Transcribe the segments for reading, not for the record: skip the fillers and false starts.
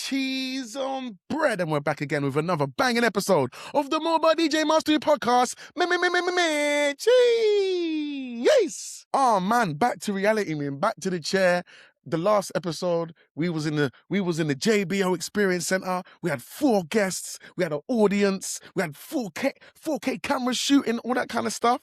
cheese on bread, and we're back again with another banging episode of the Mobile DJ Mastery Podcast. Cheese! Yes! Oh man, back to reality, man. Back to the chair. The last episode, we was in the JBO Experience Center. We had 4 guests. We had an audience. We had 4K camera shooting, all that kind of stuff.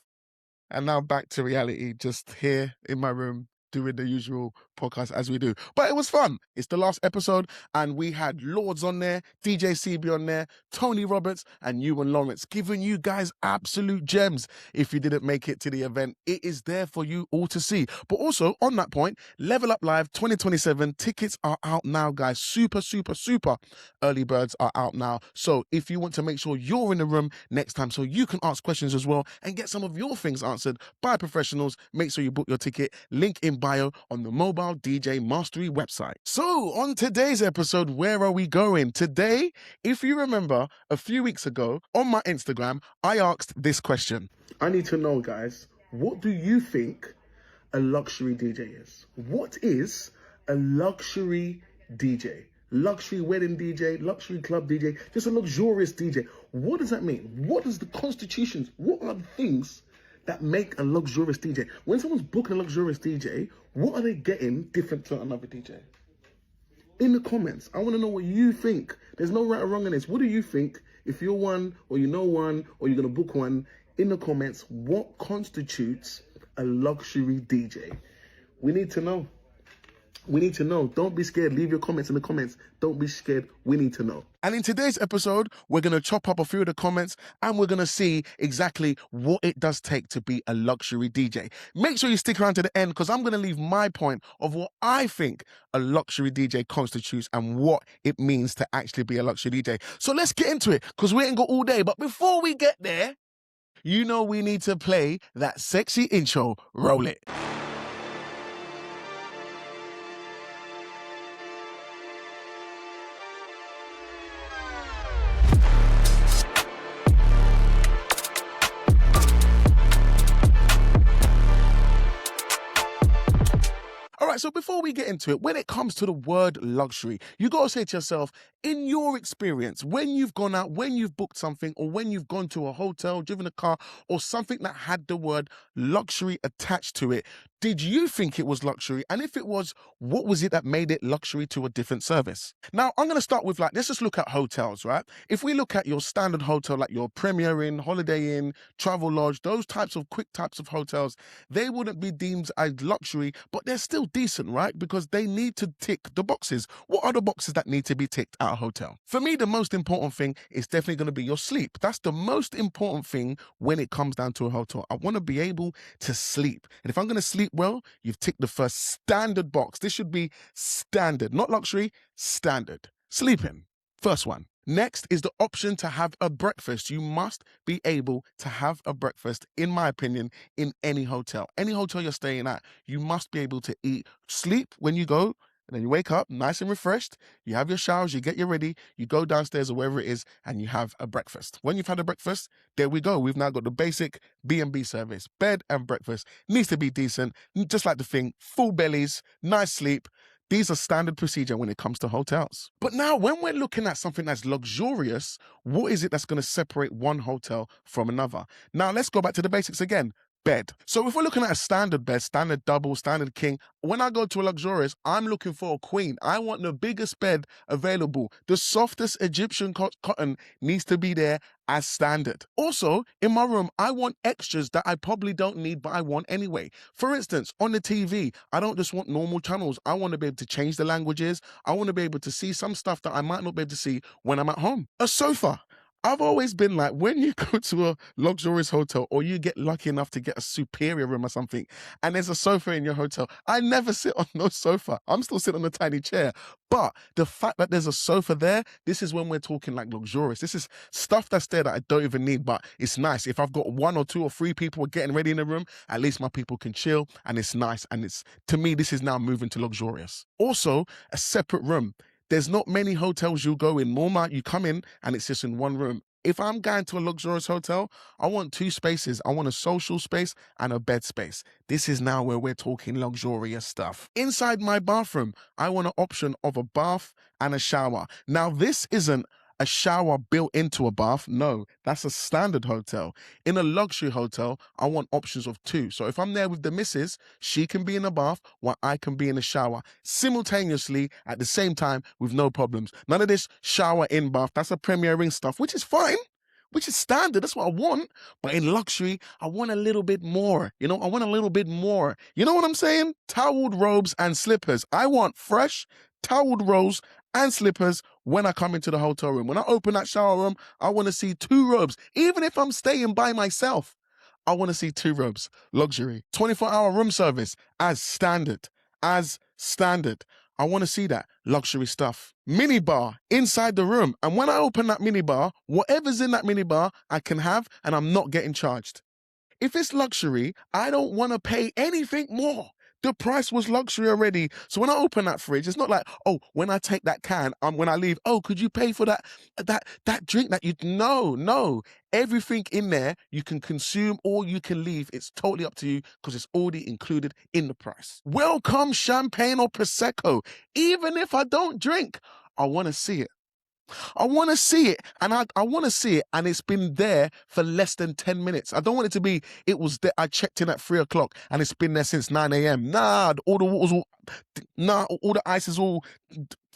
And now back to reality, just here in my room, doing the usual podcast as we do. But it was fun. It's the last episode, and we had Lords on there, DJ CB on there, Tony Roberts, and Ewan Lawrence, giving you guys absolute gems. If you didn't make it to the event, it is there for you all to see. But also, on that point, Level Up Live 2027 tickets are out now, guys. Super early birds are out now. So if you want to make sure you're in the room next time so you can ask questions as well and get some of your things answered by professionals, make sure you book your ticket. Link in bio on the Mobile DJ Mastery website. So on today's episode, where are we going? Today, if you remember, a few weeks ago on my Instagram, I asked this question. I need to know, guys, what do you think a luxury DJ is? What is a luxury DJ? Luxury wedding DJ, luxury club DJ, just a luxurious DJ. What does that mean? What is the constitutions? What are the things that make a luxurious DJ? When someone's booking a luxurious DJ, what are they getting different to another DJ? In the comments, I want to know what you think. There's no right or wrong in this. What do you think? If you're one, or you know one, or you're going to book one, in the comments, what constitutes a luxury DJ? We need to know. We need to know. Don't be scared. Leave your comments in the comments. Don't be scared. We need to know. And in today's episode, we're going to chop up a few of the comments and we're going to see exactly what it does take to be a luxury DJ. Make sure you stick around to the end because I'm going to leave my point of what I think a luxury DJ constitutes and what it means to actually be a luxury DJ. So let's get into it because we ain't got all day. But before we get there, you know we need to play that sexy intro. Roll it. All right, so before we get into it, when it comes to the word luxury, you got to say to yourself, in your experience, when you've gone out, when you've booked something, or when you've gone to a hotel, driven a car, or something that had the word luxury attached to it, did you think it was luxury? And if it was, what was it that made it luxury to a different service? Now, I'm going to start with let's just look at hotels, right? If we look at your standard hotel, like your Premier Inn, Holiday Inn, Travel Lodge, those types of quick types of hotels, they wouldn't be deemed as luxury, but they're still decent, right? Because they need to tick the boxes. What are the boxes that need to be ticked at a hotel? For me, the most important thing is definitely going to be your sleep. That's the most important thing when it comes down to a hotel. I want to be able to sleep. And if I'm going to sleep well, you've ticked the first standard box. This should be standard, not luxury, standard. Sleeping, first one. Next is the option to have a breakfast. You must be able to have a breakfast, in my opinion, in any hotel. Any hotel you're staying at, you must be able to eat. Sleep when you go, and then you wake up nice and refreshed. You have your showers, you get you ready, you go downstairs or wherever it is, and you have a breakfast. When you've had a breakfast, there we go. We've now got the basic B&B service. Bed and breakfast needs to be decent, just like the thing, full bellies, nice sleep. These are standard procedure when it comes to hotels. But now when we're looking at something that's luxurious, what is it that's going to separate one hotel from another? Now let's go back to the basics again. Bed. So if we're looking at a standard bed, standard double, standard king, when I go to a luxurious, I'm looking for a queen. I want the biggest bed available. The softest Egyptian cotton needs to be there as standard. Also, in my room, I want extras that I probably don't need, but I want anyway. For instance, on the TV, I don't just want normal channels. I want to be able to change the languages. I want to be able to see some stuff that I might not be able to see when I'm at home. A sofa. I've always been like, when you go to a luxurious hotel or you get lucky enough to get a superior room or something and there's a sofa in your hotel, I never sit on no sofa. I'm still sitting on a tiny chair. But the fact that there's a sofa there, this is when we're talking like luxurious. This is stuff that's there that I don't even need, but it's nice. If I've got 1 or 2 or 3 people getting ready in the room, at least my people can chill and it's nice. And to me, this is now moving to luxurious. Also, a separate room. There's not many hotels you'll go in. Normal, you come in and it's just in one room. if I'm going to a luxurious hotel, I want 2 spaces. I want a social space and a bed space. This is now where we're talking luxurious stuff. Inside my bathroom, I want an option of a bath and a shower. Now, this isn't a shower built into a bath. No, that's a standard hotel. In a luxury hotel, I want options of 2. So if I'm there with the missus, she can be in a bath while I can be in a shower simultaneously at the same time with no problems. None of this shower in bath. That's a Premier Ring stuff, which is fine, which is standard. That's what I want. But in luxury, I want a little bit more. I want a little bit more. You know what I'm saying? Toweled robes and slippers. I want fresh toweled robes and slippers when I come into the hotel room. When I open that shower room, I want to see 2 robes. Even if I'm staying by myself, I want to see 2 robes. Luxury. 24-hour room service as standard. As standard. I want to see that luxury stuff. Mini bar inside the room. And when I open that mini bar, whatever's in that mini bar, I can have, and I'm not getting charged. If it's luxury, I don't want to pay anything more. The price was luxury already. So when I open that fridge, it's not like, oh, when I take that can, when I leave, oh, could you pay for that drink that you... No. Everything in there you can consume or you can leave. It's totally up to you because it's already included in the price. Welcome champagne or Prosecco. Even if I don't drink, I want to see it. I want to see it, and I want to see it, and it's been there for less than 10 minutes. I don't want it to be, it was there, I checked in at 3 o'clock, and it's been there since 9 a.m. Nah, all the water's all, all the ice is all,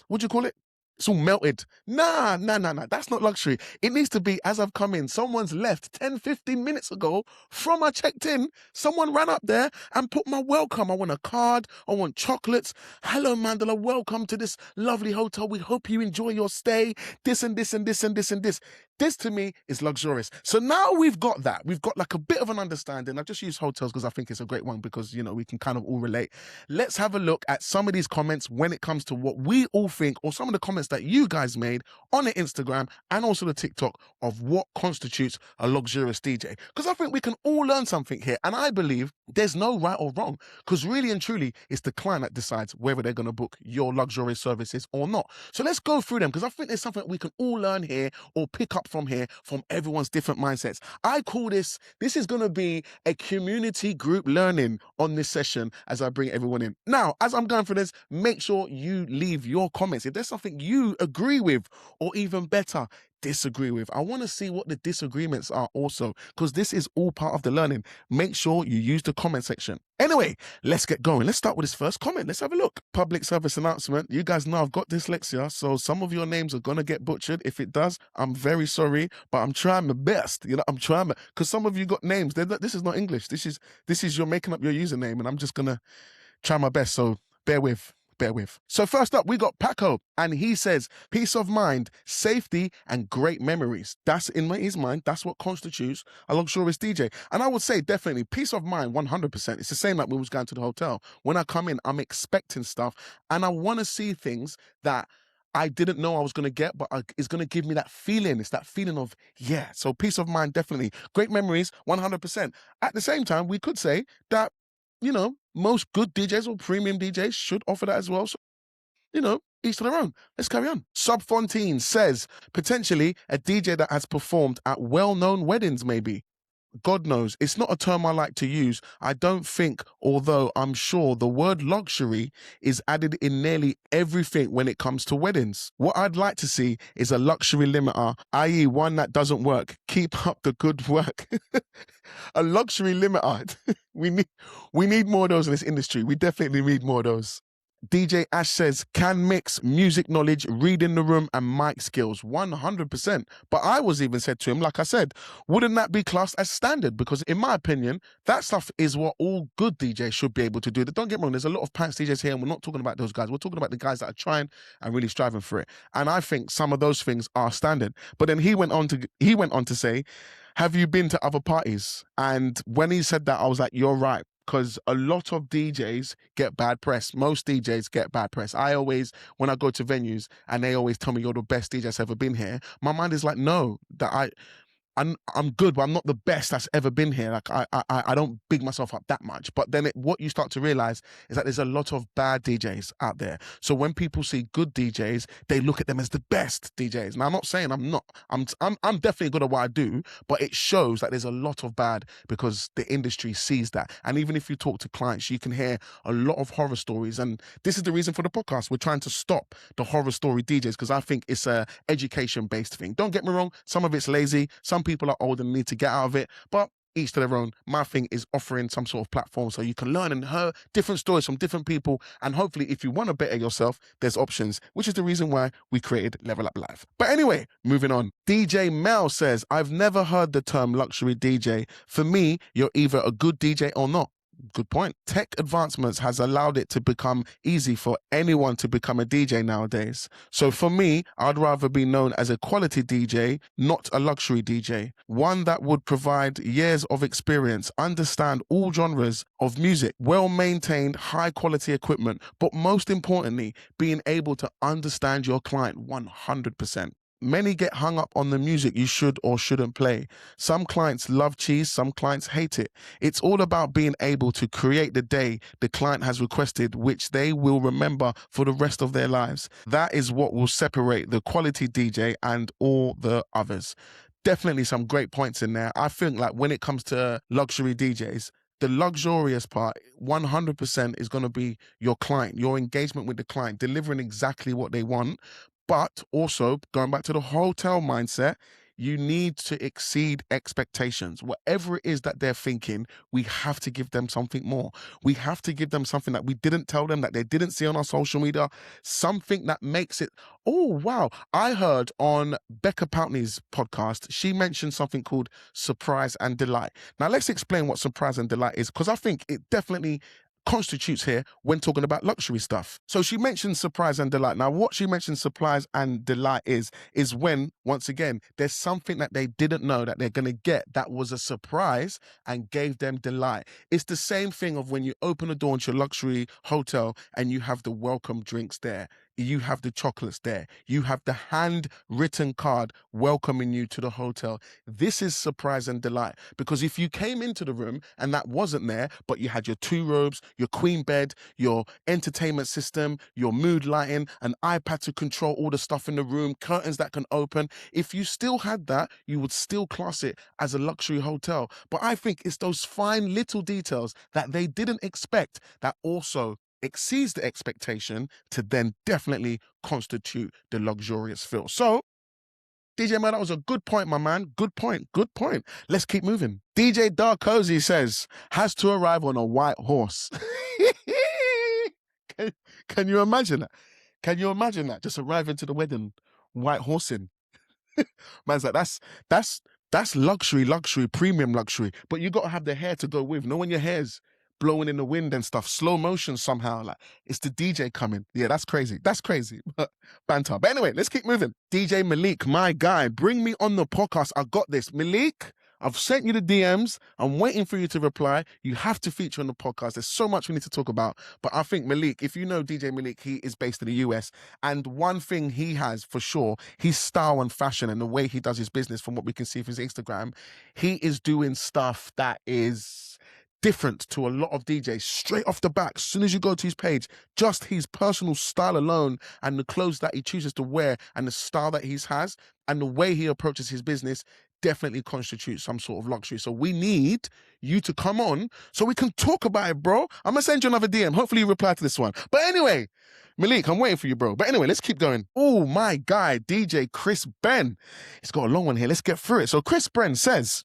what do you call it? It's all melted. Nah. That's not luxury. It needs to be as I've come in. Someone's left 10, 15 minutes ago from I checked in. Someone ran up there and put my welcome. I want a card. I want chocolates. Hello, Mandela. Welcome to this lovely hotel. We hope you enjoy your stay. This and this and this and this and this. This to me is luxurious. So now we've got that. We've got like a bit of an understanding. I've just used hotels because I think it's a great one because, we can kind of all relate. Let's have a look at some of these comments when it comes to what we all think, or some of the comments that you guys made on the Instagram and also the TikTok of what constitutes a luxurious DJ. Because I think we can all learn something here. And I believe there's no right or wrong, because really and truly, it's the client that decides whether they're going to book your luxurious services or not. So let's go through them, because I think there's something we can all learn here or pick up from here from everyone's different mindsets. I call this is going to be a community group learning on this session as I bring everyone in. Now, as I'm going through this, make sure you leave your comments. If there's something you agree with, or even better, disagree with, I want to see what the disagreements are also, because this is all part of the learning. Make sure you use the comment section. Anyway, let's get going. Let's start with this first comment. Let's have a look. Public service announcement. You guys know I've got dyslexia, so some of your names are going to get butchered. If it does, I'm very sorry, but I'm trying my best. I'm trying, because some of you got names. This is not English. This is you're making up your username, and I'm just going to try my best, so bear with. So first up, we got Paco, and he says, peace of mind, safety, and great memories. That's in his mind. That's what constitutes a luxurious DJ. And I would say definitely peace of mind, 100%. It's the same like we was going to the hotel. When I come in, I'm expecting stuff, and I want to see things that I didn't know I was going to get, but it's going to give me that feeling. It's that feeling of, yeah. So peace of mind, definitely. Great memories, 100%. At the same time, we could say that, most good DJs or premium DJs should offer that as well. So, each to their own. Let's carry on. Subfontaine says, potentially a DJ that has performed at well-known weddings, maybe. God knows. It's not a term I like to use. I don't think, although I'm sure the word luxury is added in nearly everything when it comes to weddings. What I'd like to see is a luxury limiter, i.e. one that doesn't work. Keep up the good work. A luxury limiter. We need more of those in this industry. We definitely need more of those. DJ Ash says, can mix music knowledge, read in the room, and mic skills, 100%. But I was even said to him, like I said, wouldn't that be classed as standard? Because in my opinion, that stuff is what all good DJs should be able to do. Don't get me wrong, there's a lot of pants DJs here, and we're not talking about those guys. We're talking about the guys that are trying and really striving for it. And I think some of those things are standard. But then he went on to say, have you been to other parties? And when he said that, I was like, you're right. Because a lot of DJs get bad press. Most DJs get bad press. I always, when I go to venues and they always tell me you're the best DJ that's ever been here, my mind is like, no, that I'm good, but I'm not the best that's ever been here. Like I don't big myself up that much. But then what you start to realize is that there's a lot of bad DJs out there. So when people see good DJs, they look at them as the best DJs. Now I'm not saying I'm not. I'm definitely good at what I do, but it shows that there's a lot of bad because the industry sees that. And even if you talk to clients, you can hear a lot of horror stories. And this is the reason for the podcast. We're trying to stop the horror story DJs because I think it's a education-based thing. Don't get me wrong, some of it's lazy. Some people are old and need to get out of it, but each to their own. My thing is offering some sort of platform so you can learn and hear different stories from different people. And hopefully, if you want to better yourself, there's options, which is the reason why we created Level Up Live. But anyway, moving on. DJ Mel says, I've never heard the term luxury DJ. For me, you're either a good DJ or not. Good point. Tech advancements has allowed it to become easy for anyone to become a DJ nowadays. So for me, I'd rather be known as a quality DJ, not a luxury DJ. One that would provide years of experience, understand all genres of music, well-maintained, high-quality equipment, but most importantly, being able to understand your client 100%. Many get hung up on the music you should or shouldn't play. Some clients love cheese, some clients hate it. It's all about being able to create the day the client has requested, which they will remember for the rest of their lives. That is what will separate the quality DJ and all the others. Definitely some great points in there. I think like when it comes to luxury DJs, the luxurious part, 100% is going to be your client, your engagement with the client, delivering exactly what they want. But also, going back to the hotel mindset, you need to exceed expectations. Whatever it is that they're thinking, we have to give them something more. We have to give them something that we didn't tell them, that they didn't see on our social media, something that makes it, oh, wow. I heard on Becca Poutney's podcast, she mentioned something called surprise and delight. Now, let's explain what surprise and delight is, because I think it definitely constitutes here when talking about luxury stuff. So she mentioned surprise and delight. Now, what she mentioned surprise and delight is when, once again, there's something that they didn't know that they're going to get that was a surprise and gave them delight. It's the same thing of when you open a door into your luxury hotel and you have the welcome drinks there. You have the chocolates there. You have the handwritten card welcoming you to the hotel. This is surprise and delight, because if you came into the room and that wasn't there, but you had your 2 robes, your queen bed, your entertainment system, your mood lighting, an iPad to control all the stuff in the room, curtains that can open. If you still had that, you would still class it as a luxury hotel. But I think it's those fine little details that they didn't expect that also exceeds the expectation to then definitely constitute the luxurious feel. So, DJ man, that was a good point, my man. Good point. Good point. Let's keep moving. DJ Dark Cozy says, has to arrive on a white horse. Can you imagine that? Can you imagine that? Just arriving to the wedding, white horsing. Man's like, that's luxury, premium luxury. But you got to have the hair to go with. Know when your hair's blowing in the wind and stuff, slow motion somehow, like it's the DJ coming. Yeah, that's crazy. That's crazy. Banter. But anyway, let's keep moving. DJ Malik, my guy, bring me on the podcast. I got this. Malik, I've sent you the DMs. I'm waiting for you to reply. You have to feature on the podcast. There's so much we need to talk about. But I think Malik, if you know DJ Malik, he is based in the US. And one thing he has for sure, his style and fashion and the way he does his business, from what we can see from his Instagram, he is doing stuff that is different to a lot of DJs straight off the back. As soon as you go to his page, just his personal style alone and the clothes that he chooses to wear and the style that he has and the way he approaches his business definitely constitutes some sort of luxury. So we need you to come on so we can talk about it, bro. I'm gonna send you another DM. Hopefully you reply to this one. But anyway, Malik, I'm waiting for you, bro. But anyway, let's keep going. Oh, my guy, DJ Chris Ben. He's got a long one here. Let's get through it. So Chris Ben says,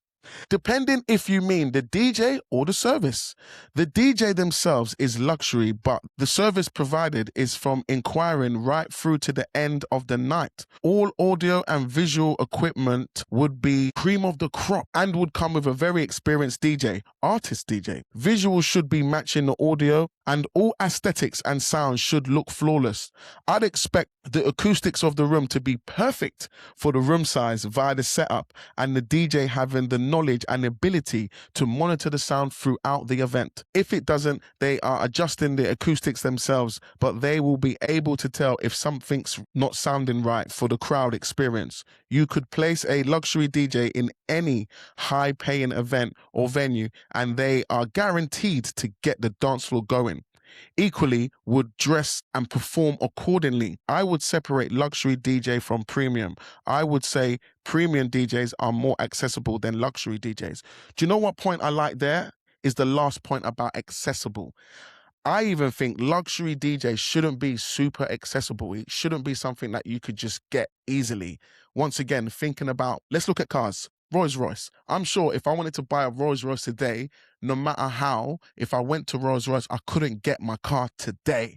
depending if you mean the DJ or the service. The DJ themselves is luxury, but the service provided is from inquiring right through to the end of the night. All audio and visual equipment would be cream of the crop and would come with a very experienced DJ, artist DJ. Visuals should be matching the audio and all aesthetics and sounds should look flawless. I'd expect the acoustics of the room to be perfect for the room size via the setup and the DJ having the knowledge and ability to monitor the sound throughout the event. If it doesn't, they are adjusting the acoustics themselves, but they will be able to tell if something's not sounding right for the crowd experience. You could place a luxury DJ in any high-paying event or venue, and they are guaranteed to get the dance floor going. Equally, would dress and perform accordingly. I would separate luxury DJ from premium. I would say premium DJs are more accessible than luxury DJs. Do you know what point I like there? Is the last point about accessible. I even think luxury DJs shouldn't be super accessible. It shouldn't be something that you could just get easily. Once again, thinking about, let's look at cars. Rolls Royce. I'm sure if I wanted to buy a Rolls Royce today, no matter how, if I went to Rolls Royce, I couldn't get my car today.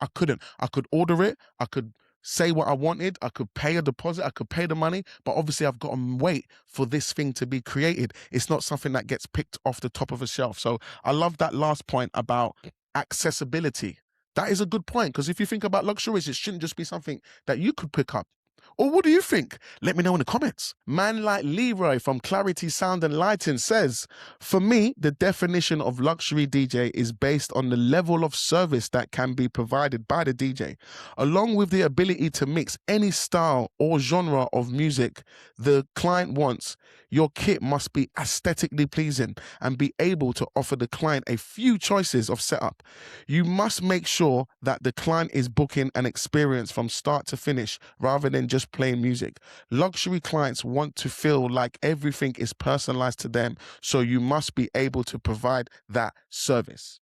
I couldn't. I could order it. I could say what I wanted. I could pay a deposit. I could pay the money. But obviously, I've got to wait for this thing to be created. It's not something that gets picked off the top of a shelf. So I love that last point about accessibility. That is a good point, because if you think about luxuries, it shouldn't just be something that you could pick up. Or what do you think? Let me know in the comments. Man like Leroy from Clarity Sound and Lighting says, for me, the definition of luxury DJ is based on the level of service that can be provided by the DJ, along with the ability to mix any style or genre of music the client wants. Your kit must be aesthetically pleasing and be able to offer the client a few choices of setup. You must make sure that the client is booking an experience from start to finish rather than just playing music. Luxury clients want to feel like everything is personalized to them, so you must be able to provide that service.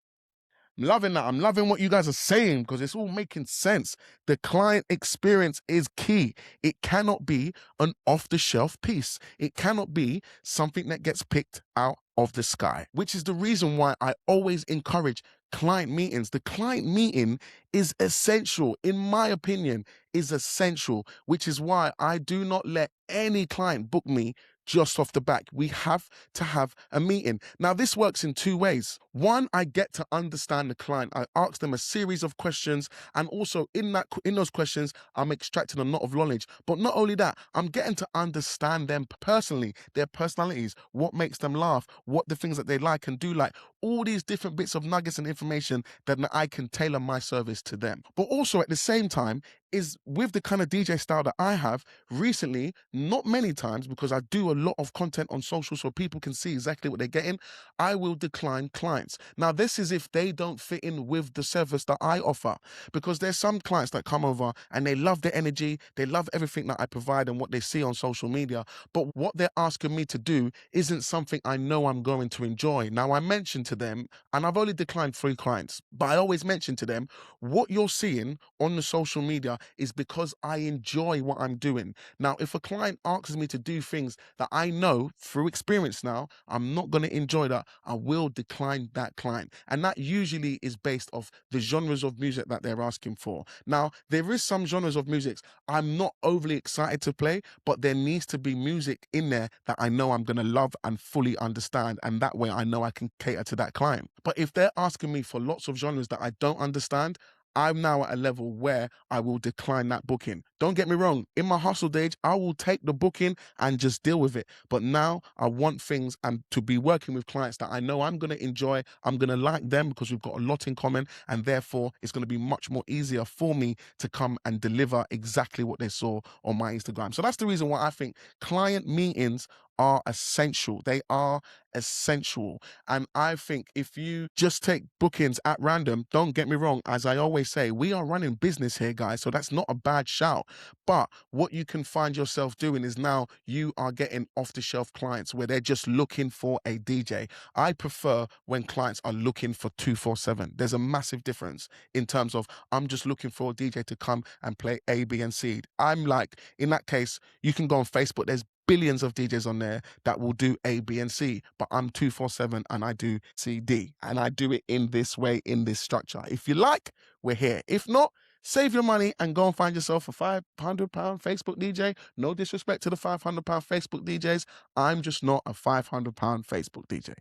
I'm loving that. I'm loving what you guys are saying, because it's all making sense. The client experience is key. It cannot be an off-the-shelf piece. It cannot be something that gets picked out of the sky, which is the reason why I always encourage client meetings. The client meeting is essential, in my opinion, is essential, which is why I do not let any client book me just off the back. We have to have a meeting. Now, this works in two ways. One, I get to understand the client. I ask them a series of questions, and also in those questions, I'm extracting a lot of knowledge. But not only that, I'm getting to understand them personally, their personalities, what makes them laugh, what the things that they like and do like, all these different bits of nuggets and information that I can tailor my service to them. But also at the same time, is with the kind of DJ style that I have recently, not many times, because I do a lot of content on social so people can see exactly what they're getting, I will decline clients. Now, this is if they don't fit in with the service that I offer, because there's some clients that come over and they love the energy, they love everything that I provide and what they see on social media, but what they're asking me to do isn't something I know I'm going to enjoy. Now, I mentioned to them, and I've only declined 3 clients, but I always mention to them, what you're seeing on the social media is because I enjoy what I'm doing. Now, if a client asks me to do things that I know through experience now, I'm not going to enjoy that, I will decline that client. And that usually is based off the genres of music that they're asking for. Now, there is some genres of music I'm not overly excited to play, but there needs to be music in there that I know I'm going to love and fully understand. And that way I know I can cater to that client. But if they're asking me for lots of genres that I don't understand, I'm now at a level where I will decline that booking. Don't get me wrong, in my hustle days, I will take the booking and just deal with it. But now I want things and to be working with clients that I know I'm going to enjoy, I'm going to like them because we've got a lot in common, and therefore it's going to be much more easier for me to come and deliver exactly what they saw on my Instagram. So that's the reason why I think client meetings are essential. They are essential. And I think if you just take bookings at random, don't get me wrong, as I always say, we are running business here, guys, so that's not a bad shout. But what you can find yourself doing is now you are getting off-the-shelf clients where they're just looking for a DJ. I prefer when clients are looking for 247. There's a massive difference in terms of I'm just looking for a DJ to come and play A, B, and C. I'm like, in that case, you can go on Facebook, there's billions of DJs on there that will do A, B, and C, but I'm 247 and I do C, D, and I do it in this way, in this structure. If you like, we're here. If not, save your money and go and find yourself a £500 Facebook DJ. No disrespect to the £500 Facebook DJs. I'm just not a £500 Facebook DJ.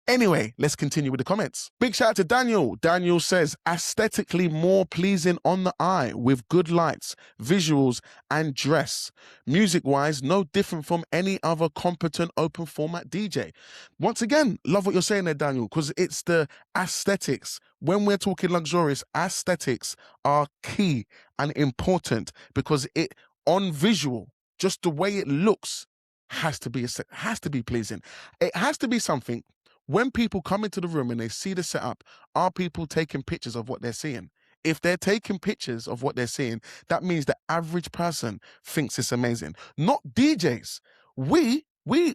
Anyway, let's continue with the comments. Big shout out to Daniel. Daniel says, aesthetically more pleasing on the eye with good lights, visuals, and dress. Music-wise, no different from any other competent open format DJ. Once again, love what you're saying there, Daniel, because it's the aesthetics. When we're talking luxurious, aesthetics are key and important because it, on visual, just the way it looks, has to be pleasing. It has to be something. When people come into the room and they see the setup, are people taking pictures of what they're seeing? If they're taking pictures of what they're seeing, that means the average person thinks it's amazing. Not DJs. We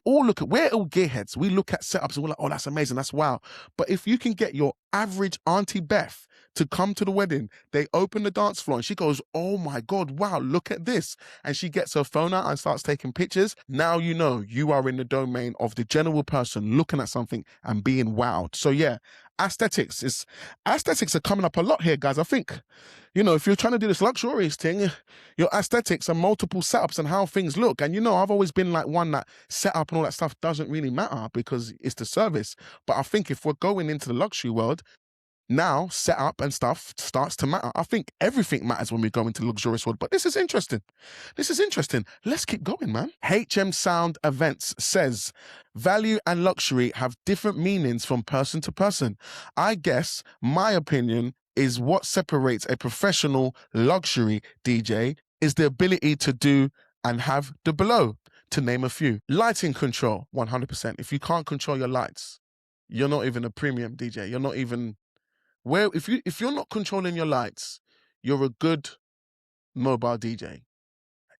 all look at, we're all gearheads. We look at setups and we're like, oh, that's amazing, that's wow. But if you can get your average Auntie Beth to come to the wedding, they open the dance floor and she goes, oh my God, wow, look at this. And she gets her phone out and starts taking pictures. Now you know you are in the domain of the general person looking at something and being wowed. So yeah, aesthetics are coming up a lot here, guys. I think, you know, if you're trying to do this luxurious thing, your aesthetics and multiple setups and how things look. And you know, I've always been like one that setup and all that stuff doesn't really matter because it's the service. But I think if we're going into the luxury world, now setup and stuff starts to matter. I think everything matters when we go into the luxurious world, but this is interesting. Let's keep going, man. HM Sound Events says, value and luxury have different meanings from person to person. I guess my opinion is what separates a professional luxury DJ is the ability to do and have the below, to name a few. Lighting control, 100%. If you can't control your lights, you're not even a premium DJ. You're not even... if you're not controlling your lights, you're a good mobile DJ.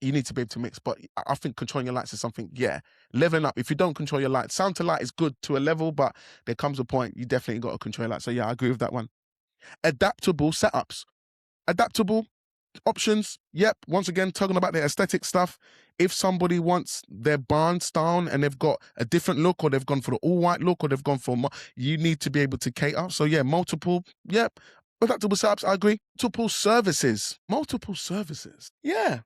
You need to be able to mix, but I think controlling your lights is something, leveling up. If you don't control your lights, sound to light is good to a level, but there comes a point you definitely got to control your lights. So yeah, I agree with that one. Adaptable setups. Adaptable options, yep. Once again, talking about the aesthetic stuff. If somebody wants their barns down and they've got a different look, or they've gone for the all-white look, or they've gone for you need to be able to cater. So yeah, multiple, yep. Adaptable setups, I agree. Multiple services. Yeah.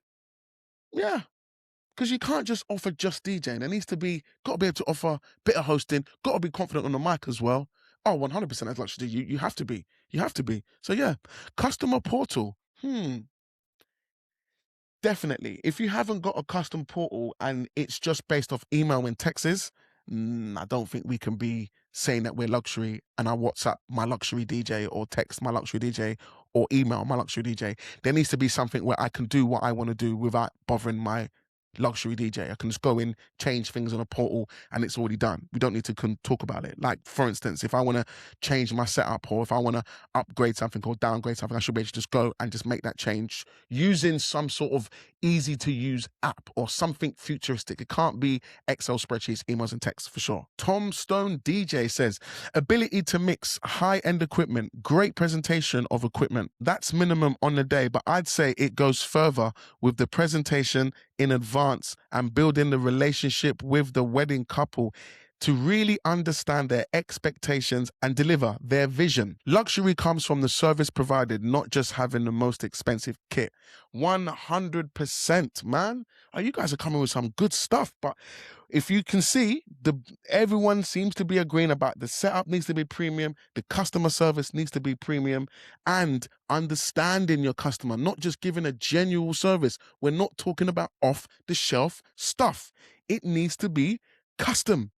Because you can't just offer just DJing. There needs to be, got to be able to offer a bit of hosting, got to be confident on the mic as well. Oh, 100% as luxury. You have to be. So yeah, customer portal. Definitely. If you haven't got a custom portal and it's just based off email and texts, I don't think we can be saying that we're luxury and I WhatsApp my luxury DJ or text my luxury DJ or email my luxury DJ. There needs to be something where I can do what I want to do without bothering my luxury DJ. I can just go in, change things on a portal, and it's already done. We don't need to talk about it. Like, for instance, if I want to change my setup or if I want to upgrade something or downgrade something, I should be able to just go and just make that change using some sort of easy to use app or something futuristic. It can't be Excel spreadsheets, emails, and texts for sure. Tom Stone DJ says, ability to mix high-end equipment, great presentation of equipment. That's minimum on the day, but I'd say it goes further with the presentation in advance and building the relationship with the wedding couple to really understand their expectations and deliver their vision. Luxury comes from the service provided, not just having the most expensive kit. 100%, man. Oh, you guys are coming with some good stuff, but if you can see, everyone seems to be agreeing about the setup needs to be premium, the customer service needs to be premium, and understanding your customer, not just giving a genuine service. We're not talking about off-the-shelf stuff. It needs to be custom.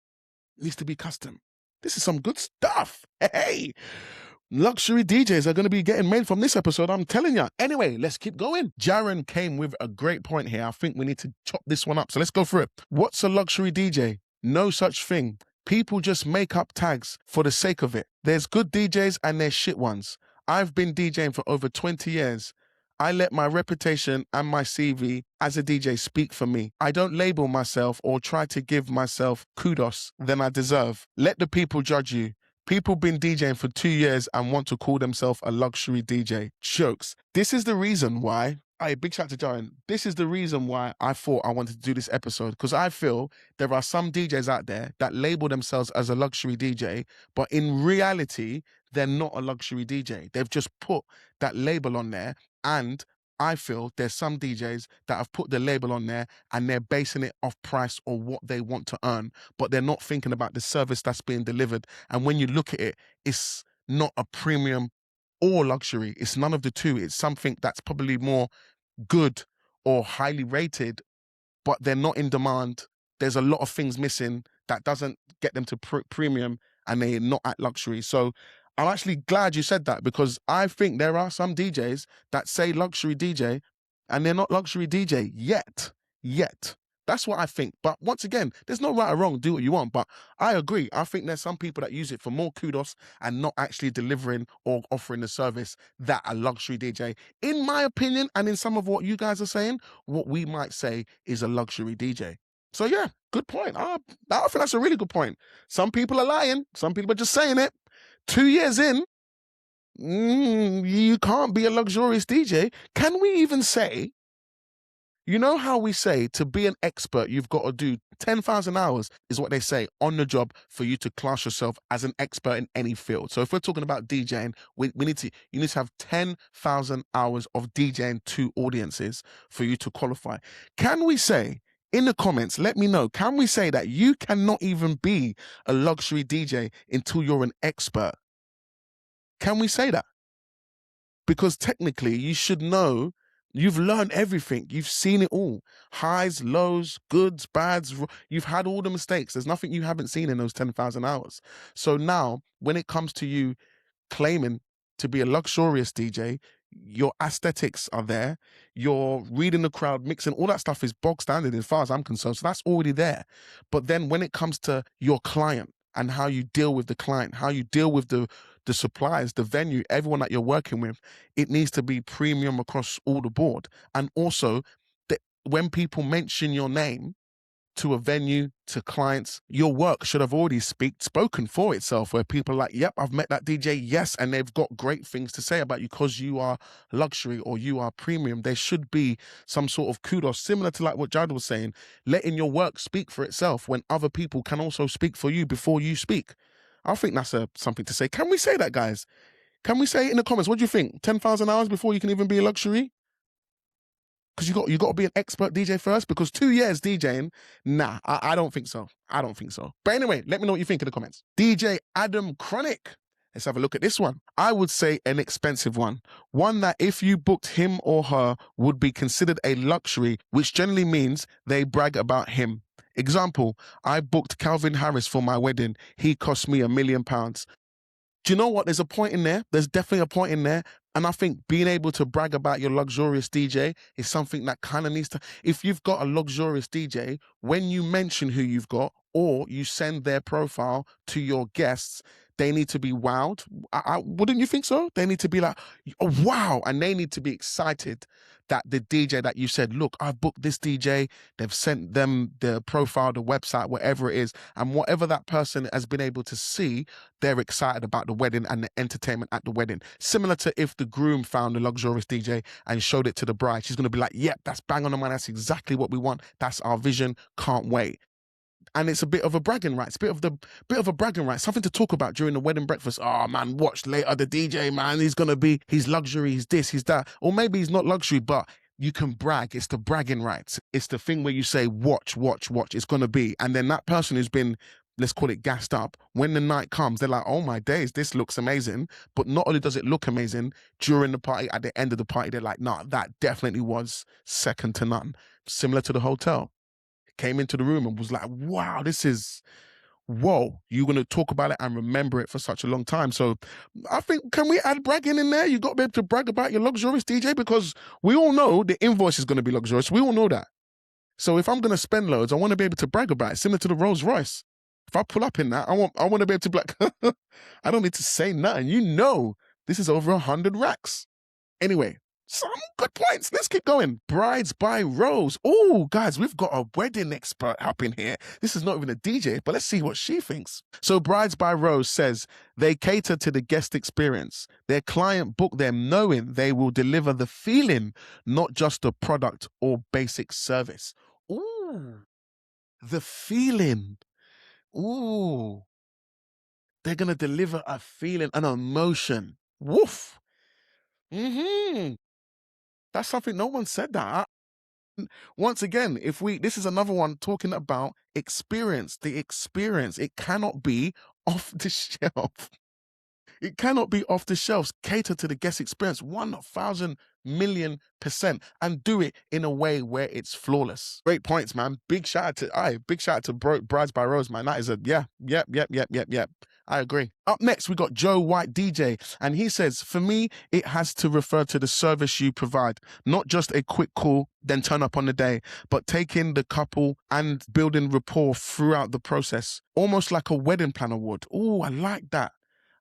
This is some good stuff. Hey, luxury DJs are going to be getting made from this episode, I'm telling you. Anyway, let's keep going. Jaren came with a great point here. I think we need to chop this one up. So let's go through it. What's a luxury DJ? No such thing. People just make up tags for the sake of it. There's good DJs and there's shit ones. I've been DJing for over 20 years. I let my reputation and my CV as a DJ speak for me. I don't label myself or try to give myself kudos than I deserve. Let the people judge you. People been DJing for 2 years and want to call themselves a luxury DJ. Jokes. This is the reason why, big shout to Jaren. This is the reason why I thought I wanted to do this episode, because I feel there are some DJs out there that label themselves as a luxury DJ, but in reality, they're not a luxury DJ. They've just put that label on there and I feel there's some DJs that have put the label on there and they're basing it off price or what they want to earn, but they're not thinking about the service that's being delivered. And when you look at it, it's not a premium or luxury. It's none of the two. It's something that's probably more good or highly rated, but they're not in demand. There's a lot of things missing that doesn't get them to premium, and they're not at luxury. So I'm actually glad you said that, because I think there are some DJs that say luxury DJ and they're not luxury DJ yet. Yet. That's what I think. But once again, there's no right or wrong. Do what you want. But I agree. I think there's some people that use it for more kudos and not actually delivering or offering the service that a luxury DJ, in my opinion, and in some of what you guys are saying, what we might say is a luxury DJ. So yeah, good point. I think that's a really good point. Some people are lying. Some people are just saying it. 2 years in, you can't be a luxurious DJ. Can we even say, you know how we say to be an expert, you've got to do 10,000 hours is what they say on the job for you to class yourself as an expert in any field. So if we're talking about DJing, you need to have 10,000 hours of DJing to audiences for you to qualify. Can we say, in the comments, let me know, can we say that you cannot even be a luxury DJ until you're an expert? Can we say that? Because technically you should know. You've learned everything. You've seen it all. Highs, lows, goods, bads. You've had all the mistakes. There's nothing you haven't seen in those 10,000 hours. So now, when it comes to you claiming to be a luxurious DJ, your aesthetics are there. You're reading the crowd, mixing, all that stuff is bog standard as far as I'm concerned. So that's already there. But then when it comes to your client and how you deal with the client, how you deal with the suppliers, the venue, everyone that you're working with, it needs to be premium across all the board. And also, when people mention your name to a venue, to clients, your work should have already spoken for itself, where people are like, yep, I've met that DJ, yes, and they've got great things to say about you because you are luxury or you are premium. There should be some sort of kudos, similar to like what Jad was saying, letting your work speak for itself when other people can also speak for you before you speak. I think that's something to say. Can we say that, guys? Can we say it in the comments? What do you think? 10,000 hours before you can even be a luxury? Because you got to be an expert DJ first. Because 2 years DJing, nah, I don't think so. I don't think so. But anyway, let me know what you think in the comments. DJ Adam Chronic. Let's have a look at this one. I would say an expensive one. One that if you booked him or her would be considered a luxury, which generally means they brag about him. Example, I booked Calvin Harris for my wedding. He cost me £1 million. Do you know what? There's a point in there. There's definitely a point in there. And I think being able to brag about your luxurious DJ is something that kind of needs to, if you've got a luxurious DJ, when you mention who you've got or you send their profile to your guests, they need to be wowed. Wouldn't you think so? They need to be like, oh, wow. And they need to be excited that the DJ that you said, look, I've booked this DJ. They've sent them the profile, the website, whatever it is. And whatever that person has been able to see, they're excited about the wedding and the entertainment at the wedding. Similar to if the groom found a luxurious DJ and showed it to the bride, she's going to be like, yep, that's bang on the money. That's exactly what we want. That's our vision. Can't wait. And it's a bit of a bragging right. It's a bit of a bragging right. Something to talk about during the wedding breakfast. Oh man, watch later the DJ, man. He's luxury, he's this, he's that. Or maybe he's not luxury, but you can brag. It's the bragging rights. It's the thing where you say, watch. It's going to be. And then that person who's been, let's call it gassed up, when the night comes, they're like, oh my days, this looks amazing. But not only does it look amazing, during the party, at the end of the party, they're like, nah, that definitely was second to none. Similar to the hotel. Came into the room and was like, wow, whoa, you're going to talk about it and remember it for such a long time. So I think, can we add bragging in there? You got to be able to brag about your luxurious DJ, because we all know the Invoice is going to be luxurious. We all know that. So if I'm going to spend loads, I want to be able to brag about it, similar to the Rolls Royce. If I pull up in that, I want to be able to be like, I don't need to say nothing. You know, this is over 100 racks. Anyway, some good points. Let's keep going. Brides by Rose. Oh, guys, we've got a wedding expert up in here. This is not even a DJ, but let's see what she thinks. So Brides by Rose says they cater to the guest experience. Their client book them knowing they will deliver the feeling, not just a product or basic service. Ooh, the feeling. Ooh, they're going to deliver a feeling, an emotion. Woof. Mm-hmm. That's something no one said that. Once again, this is another one talking about experience, the experience. It cannot be off the shelf. It cannot be off the shelves. Cater to the guest experience 1,000,000,000%, and do it in a way where it's flawless. Great points, man. Big shout out to Brides by Rose, man. That is a yep. I agree. Up next, we got Joe White DJ, and he says, for me, it has to refer to the service you provide, not just a quick call, then turn up on the day, but taking the couple and building rapport throughout the process, almost like a wedding planner would. Oh, I like that.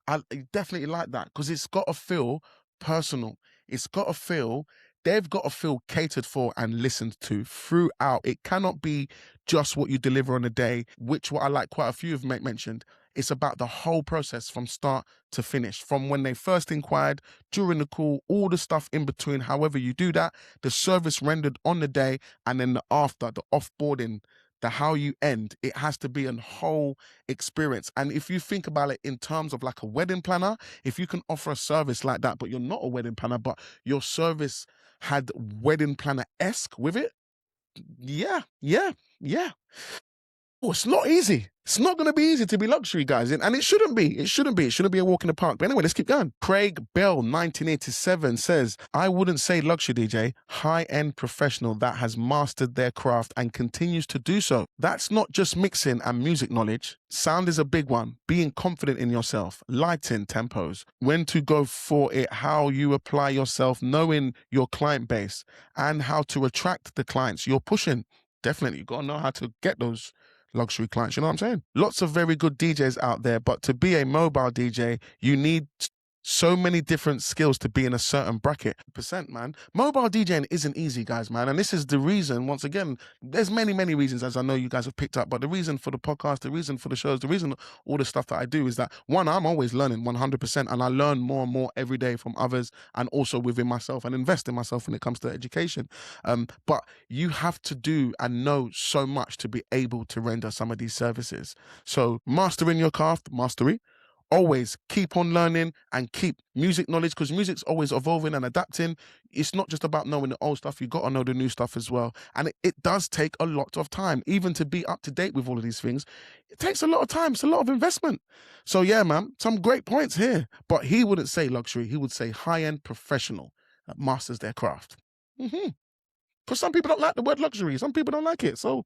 I definitely like that, because it's got to feel personal. It's got to feel, they've got to feel catered for and listened to throughout. It cannot be just what you deliver on the day, which what I like quite a few have mentioned. It's about the whole process from start to finish, from when they first inquired, during the call, all the stuff in between, however you do that, the service rendered on the day, and then the after, the offboarding, the how you end. It has to be a whole experience. And if you think about it in terms of like a wedding planner, if you can offer a service like that, but you're not a wedding planner, but your service had wedding planner-esque with it, yeah. Oh, it's not easy. It's not going to be easy to be luxury, guys. And it shouldn't be. It shouldn't be. It shouldn't be a walk in the park. But anyway, let's keep going. Craig Bell, 1987, says, I wouldn't say luxury DJ, high-end professional that has mastered their craft and continues to do so. That's not just mixing and music knowledge. Sound is a big one. Being confident in yourself, lighting tempos, when to go for it, how you apply yourself, knowing your client base, and how to attract the clients you're pushing. Definitely, you got to know how to get those luxury clients, you know what I'm saying? Lots of very good DJs out there, but to be a mobile DJ, you need so many different skills to be in a certain bracket. Percent, man. Mobile DJing isn't easy, guys, man. And this is the reason, once again, there's many reasons, as I know you guys have picked up, but the reason for the podcast, the reason for the shows, the reason all the stuff that I do is that, one, I'm always learning 100%, and I learn more and more every day from others, and also within myself, and invest in myself when it comes to education. But you have to do and know so much to be able to render some of these services. So mastering your craft, mastery. Always keep on learning and keep music knowledge, because music's always evolving and adapting. It's not just about knowing the old stuff. You got to know the new stuff as well. And it does take a lot of time, even to be up to date with all of these things. It takes a lot of time. It's a lot of investment. So yeah, man, some great points here. But he wouldn't say luxury. He would say high-end professional that masters their craft. Because some people don't like the word luxury. Some people don't like it. So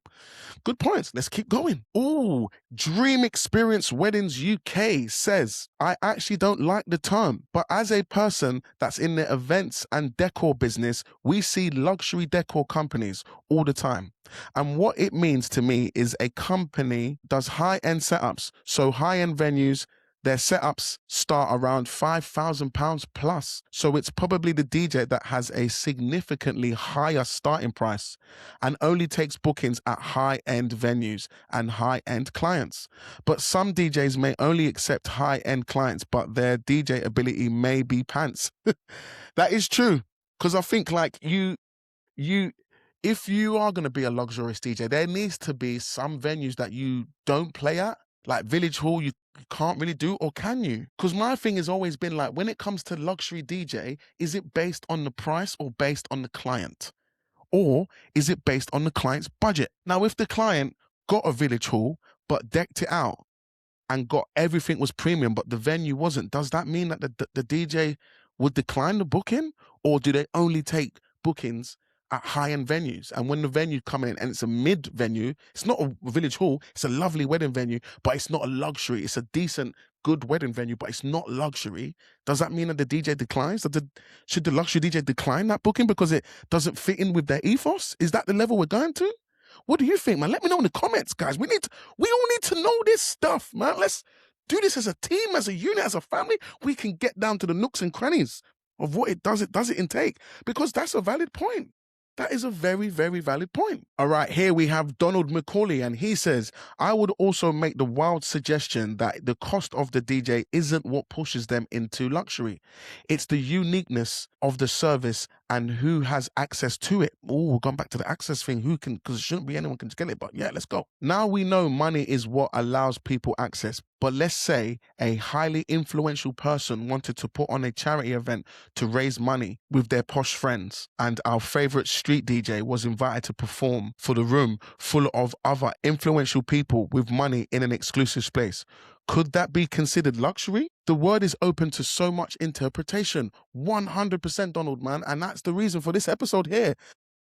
good points. Let's keep going. Ooh, Dream Experience Weddings UK says, I actually don't like the term, but as a person that's in the events and decor business, we see luxury decor companies all the time. And what it means to me is a company does high-end setups. So high-end venues, their setups start around £5,000 plus. So it's probably the DJ that has a significantly higher starting price and only takes bookings at high-end venues and high-end clients. But some DJs may only accept high-end clients, but their DJ ability may be pants. That is true. Because I think like if you are going to be a luxurious DJ, there needs to be some venues that you don't play at. Like Village Hall, you can't really do, or can you? Because my thing has always been like, when it comes to luxury DJ, is it based on the price or based on the client? Or is it based on the client's budget? Now, if the client got a Village Hall, but decked it out and got everything was premium, but the venue wasn't, does that mean that the DJ would decline the booking? Or do they only take bookings at high-end venues? And when the venue come in and it's a mid venue, it's not a Village Hall, it's a lovely wedding venue, but it's not a luxury. It's a decent, good wedding venue, but it's not luxury. Does that mean that the DJ declines? Should the luxury DJ decline that booking because it doesn't fit in with their ethos? Is that the level we're going to? What do you think, man? Let me know in the comments, guys. We all need to know this stuff, man. Let's do this as a team, as a unit, as a family. We can get down to the nooks and crannies of what it does it intake, because that's a valid point. That is a very valid point. All right, here we have Donald McCauley, and he says, I would also make the wild suggestion that the cost of the DJ isn't what pushes them into luxury. It's the uniqueness of the service and who has access to it. Oh, we're going back to the access thing. Who can, because it shouldn't be anyone can get it, but yeah, let's go. Now we know money is what allows people access. But let's say a highly influential person wanted to put on a charity event to raise money with their posh friends, and our favorite street DJ was invited to perform for the room full of other influential people with money in an exclusive space. Could that be considered luxury? The word is open to so much interpretation. 100% Donald, man. And that's the reason for this episode here.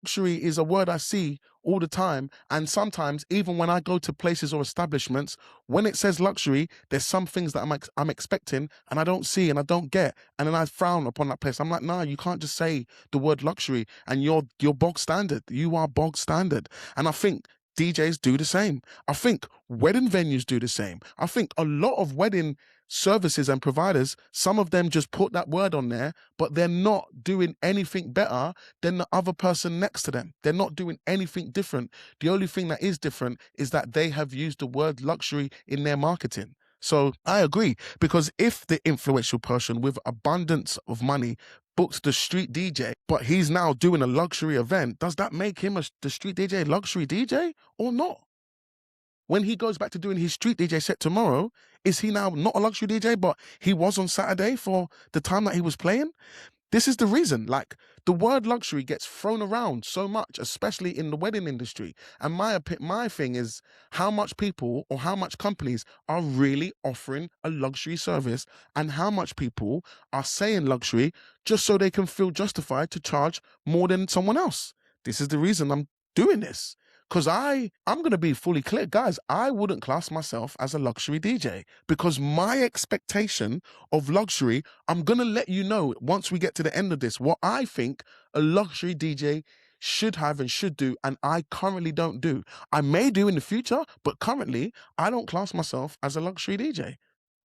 Luxury is a word I see all the time, and sometimes even when I go to places or establishments, when it says luxury, there's some things that I'm expecting and I don't see and I don't get, and then I frown upon that place. I'm like, nah, you can't just say the word luxury and you're bog standard. You are bog standard. And I think DJs do the same. I think wedding venues do the same. I think a lot of wedding services and providers, some of them just put that word on there, but they're not doing anything better than the other person next to them. They're not doing anything different. The only thing that is different is that they have used the word luxury in their marketing. So I agree, because if the influential person with abundance of money books the street DJ, but he's now doing a luxury event, does that make him the street DJ luxury DJ or not? When he goes back to doing his street DJ set tomorrow, is he now not a luxury DJ, but he was on Saturday for the time that he was playing? This is the reason, like, the word luxury gets thrown around so much, especially in the wedding industry. And my thing is how much people or how much companies are really offering a luxury service, and how much people are saying luxury just so they can feel justified to charge more than someone else. This is the reason I'm doing this. Because I'm going to be fully clear, guys, I wouldn't class myself as a luxury DJ, because my expectation of luxury, I'm going to let you know once we get to the end of this, what I think a luxury DJ should have and should do, and I currently don't do. I may do in the future, but currently I don't class myself as a luxury DJ.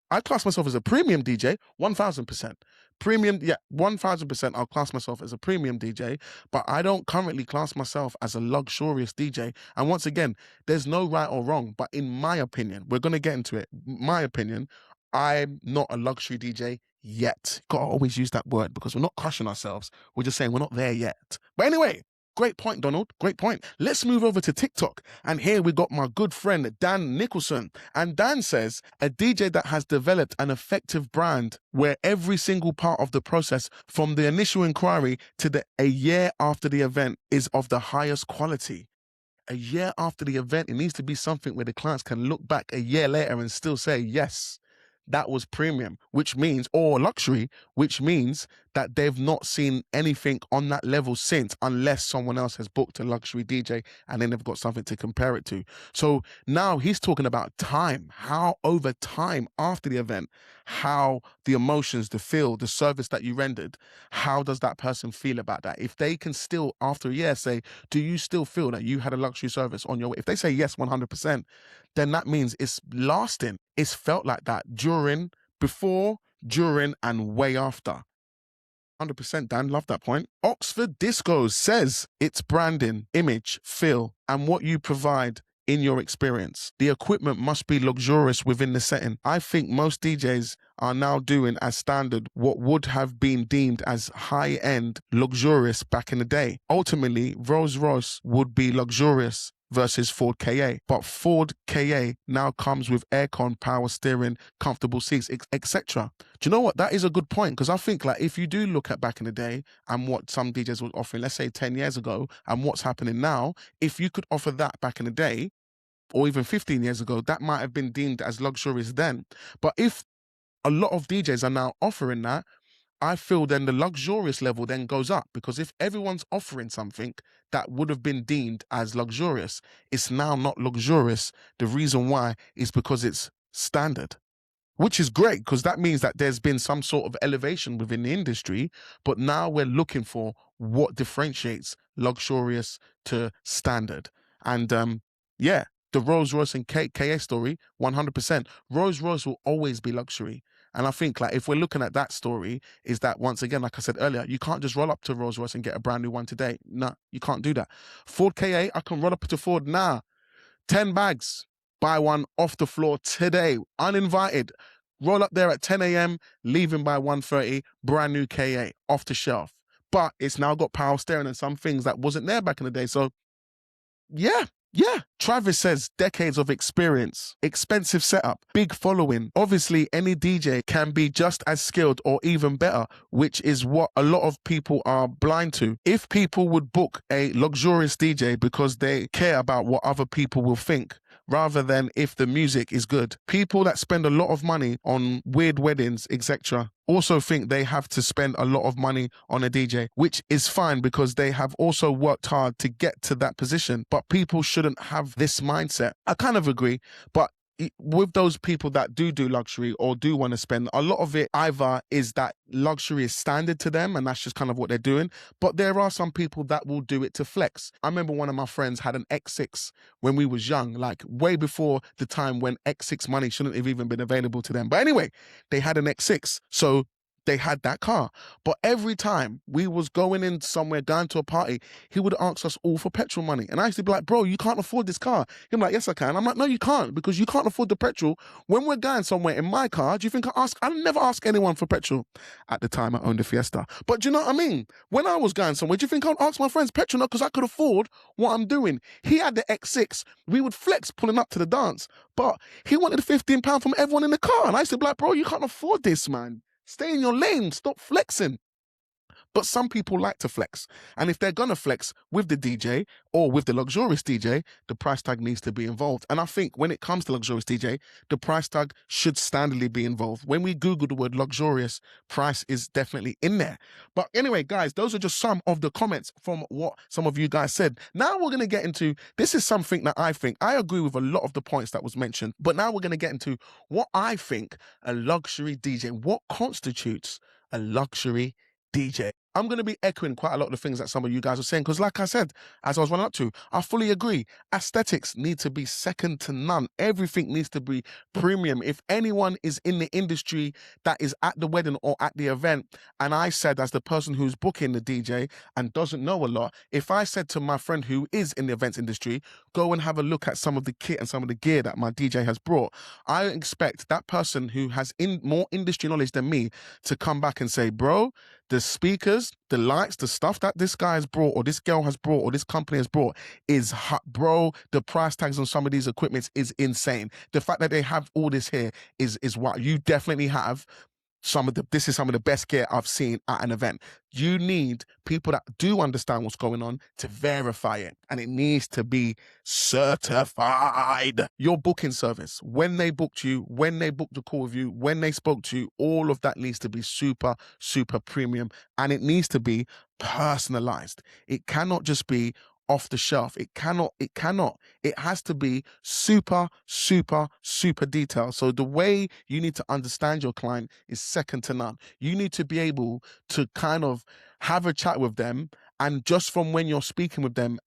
I class myself as a premium DJ, 1000%. Premium, yeah, 1000%. I'll class myself as a premium DJ, but I don't currently class myself as a luxurious DJ. And once again, there's no right or wrong, but in my opinion, we're going to get into it. My opinion, I'm not a luxury DJ yet. Gotta always use that word because we're not crushing ourselves. We're just saying we're not there yet. But anyway, great point, Donald. Great point. Let's move over to TikTok. And here we got my good friend, Dan Nicholson. And Dan says, a DJ that has developed an effective brand where every single part of the process, from the initial inquiry to a year after the event, is of the highest quality. A year after the event, it needs to be something where the clients can look back a year later and still say, yes, that was premium, which means, or luxury, which means that they've not seen anything on that level since, unless someone else has booked a luxury DJ and then they've got something to compare it to. So now he's talking about time, how over time after the event, how the emotions, the feel, the service that you rendered, how does that person feel about that? If they can still, after a year, say, do you still feel that you had a luxury service on your way? If they say yes, 100%, then that means it's lasting. It's felt like that during, before, during, and way after. 100%, Dan. Love that point. Oxford Discos says it's branding, image, feel, and what you provide in your experience. The equipment must be luxurious within the setting. I think most DJs are now doing as standard what would have been deemed as high-end luxurious back in the day. Ultimately, Rolls-Royce would be luxurious versus Ford KA. But Ford KA now comes with aircon, power steering, comfortable seats, etc. Do you know what? That is a good point, because I think, like, if you do look at back in the day and what some DJs were offering, let's say 10 years ago, and what's happening now, if you could offer that back in the day, or even 15 years ago, that might have been deemed as luxurious then. But if a lot of DJs are now offering that, I feel then the luxurious level then goes up, because if everyone's offering something that would have been deemed as luxurious, it's now not luxurious. The reason why is because it's standard, which is great, because that means that there's been some sort of elevation within the industry, but now we're looking for what differentiates luxurious to standard. And yeah, the Rolls-Royce and KA story, 100%. Rolls-Royce will always be luxury. And I think, like, if we're looking at that story, is that, once again, like I said earlier, you can't just roll up to Rolls-Royce and get a brand new one today. No, you can't do that. Ford KA, I can roll up to Ford now. 10 bags, buy one off the floor today, uninvited. Roll up there at 10 a.m., leaving by 1:30, brand new KA, off the shelf. but it's now got power steering and some things that wasn't there back in the day. So yeah. Travis says decades of experience, expensive setup, big following. Obviously, any DJ can be just as skilled or even better, which is what a lot of people are blind to. If people would book a luxurious DJ because they care about what other people will think, rather than if the music is good. People that spend a lot of money on weird weddings, etc., also think they have to spend a lot of money on a DJ, which is fine because they have also worked hard to get to that position. But people shouldn't have this mindset. I kind of agree, but with those people that do luxury or do want to spend, a lot of it either is that luxury is standard to them and that's just kind of what they're doing, but there are some people that will do it to flex. I remember one of my friends had an X6 when we was young, like way before the time when X6 money shouldn't have even been available to them. But anyway, they had an X6, so they had that car. But every time we was going in somewhere, going to a party, he would ask us all for petrol money. And I used to be like, bro, you can't afford this car. He'd be like, yes, I can. I'm like, no, you can't, because you can't afford the petrol. When we're going somewhere in my car, do you think I never ask anyone for petrol. At the time, I owned a Fiesta. But do you know what I mean? When I was going somewhere, do you think I'd ask my friends petrol? No, because I could afford what I'm doing. He had the X6. We would flex pulling up to the dance. But he wanted £15 from everyone in the car. And I used to be like, bro, you can't afford this, man. Stay in your lane. Stop flexing. But some people like to flex. And if they're going to flex with the DJ or with the luxurious DJ, the price tag needs to be involved. And I think when it comes to luxurious DJ, the price tag should standardly be involved. When we Google the word luxurious, price is definitely in there. But anyway, guys, those are just some of the comments from what some of you guys said. Now we're going to get into, this is something that I agree with a lot of the points that was mentioned. But now we're going to get into what I think a luxury DJ, what constitutes a luxury DJ. I'm going to be echoing quite a lot of the things that some of you guys are saying, because like I said, as I was running up to, I fully agree. Aesthetics need to be second to none. Everything needs to be premium. If anyone is in the industry that is at the wedding or at the event, and I said, as the person who's booking the DJ and doesn't know a lot, if I said to my friend who is in the events industry, go and have a look at some of the kit and some of the gear that my DJ has brought, I expect that person who has more industry knowledge than me to come back and say, bro, the speakers, the lights, the stuff that this guy has brought or this girl has brought or this company has brought is hot, bro. The price tags on some of these equipments is insane. The fact that they have all this here is what you definitely have. This is some of the best gear I've seen at an event. You need people that do understand what's going on to verify it, and it needs to be certified. Your booking service, when they booked you, when they booked the call with you, when they spoke to you, all of that needs to be super, super premium, and it needs to be personalized. It cannot just be off the shelf. It cannot. It has to be super, super, super detailed. So the way you need to understand your client is second to none. You need to be able to kind of have a chat with them, and just from when you're speaking with them,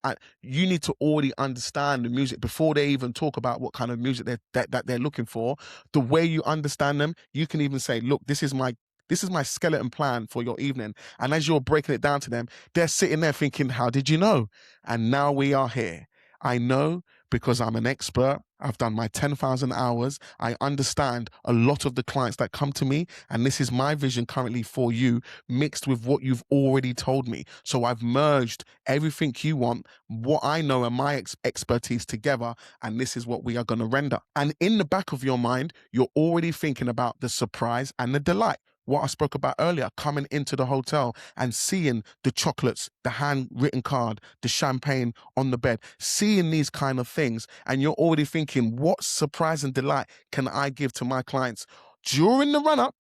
you need to already understand the music before they even talk about what kind of music that they're looking for. The way you understand them, you can even say, look, this is my skeleton plan for your evening. And as you're breaking it down to them, they're sitting there thinking, how did you know? And now we are here. I know because I'm an expert. I've done my 10,000 hours. I understand a lot of the clients that come to me, and this is my vision currently for you, mixed with what you've already told me. So I've merged everything you want, what I know and my expertise together, and this is what we are going to render. And in the back of your mind, you're already thinking about the surprise and the delight. What I spoke about earlier, coming into the hotel and seeing the chocolates, the handwritten card, the champagne on the bed, seeing these kind of things, and you're already thinking, what surprise and delight can I give to my clients during the run-up,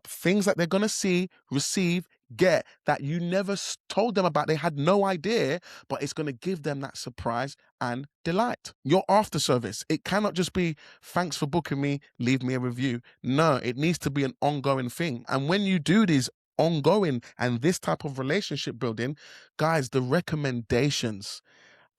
things that they're going to see, receive, get, that you never told them about, they had no idea, but it's going to give them that surprise and delight. Your after service, it cannot just be, thanks for booking me, leave me a review. No, it needs to be an ongoing thing. And when you do these ongoing and this type of relationship building, guys, the recommendations,